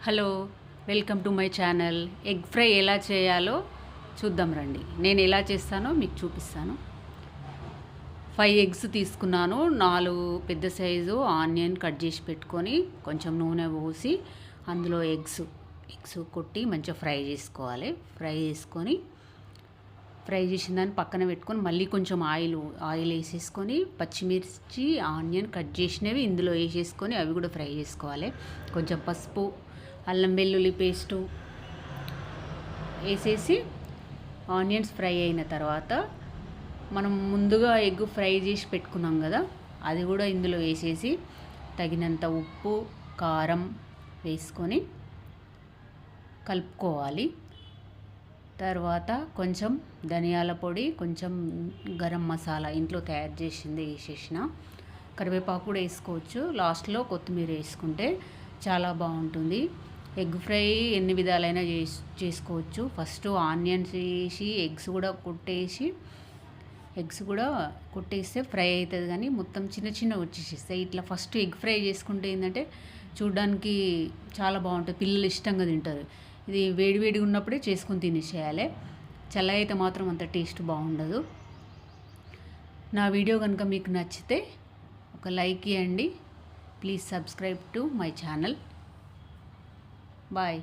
Hello, welcome to my channel. Egg fry ఎలా చేయాలో చూద్దాం రండి. నేను ఎలా చేస్తానో మీకు చూపిస్తాను. 5 ఎగ్స్ తీసుకున్నాను. 4 పెద్ద సైజు ఆనియన్ కట్ చేసి పెట్టుకొని కొంచెం నూనె పోసి అందులో ఎగ్స్ కొట్టి మంచిగా ఫ్రై చేసుకోవాలి. ఫ్రై చేసిన దాన్ని పక్కన పెట్టుకొని మళ్ళీ కొంచెం ఆయిల్ వేసేసుకొని పచ్చిమిర్చి ఆనియన్ కట్ చేసినవి ఇందులో వేసేసుకొని అవి కూడా ఫ్రై చేసుకోవాలి. కొంచెం పసుపు, అల్లం వెల్లుల్లి పేస్టు వేసేసి ఆనియన్స్ ఫ్రై అయిన తర్వాత మనం ముందుగా ఎగ్ ఫ్రై చేసి పెట్టుకున్నాం కదా, అది కూడా ఇందులో వేసేసి తగినంత ఉప్పు కారం వేసుకొని కలుపుకోవాలి. తర్వాత కొంచెం ధనియాల పొడి, కొంచెం గరం మసాలా ఇంట్లో తయారు చేసింది వేసేసిన, కరివేపాకు కూడా వేసుకోవచ్చు. లాస్ట్లో కొత్తిమీర వేసుకుంటే చాలా బాగుంటుంది. ఎగ్ ఫ్రై ఎన్ని విధాలైనా చేసుకోవచ్చు. ఫస్ట్ ఆనియన్స్ వేసి ఎగ్స్ కూడా కొట్టేస్తే ఫ్రై అవుతుంది, కానీ మొత్తం చిన్న వచ్చేసేస్తాయి. ఇట్లా ఫస్ట్ ఎగ్ ఫ్రై చేసుకుంటే ఏంటంటే చూడడానికి చాలా బాగుంటుంది, పిల్లలు ఇష్టంగా తింటారు. ఇది వేడిగా ఉన్నప్పుడే చేసుకొని తినేసేయాలి. చల్లగా అయితే మాత్రం అంత టేస్ట్ బాగుండదు. నా వీడియో కనుక మీకు నచ్చితే ఒక లైక్ ఇవ్వండి. Please subscribe to my channel. Bye.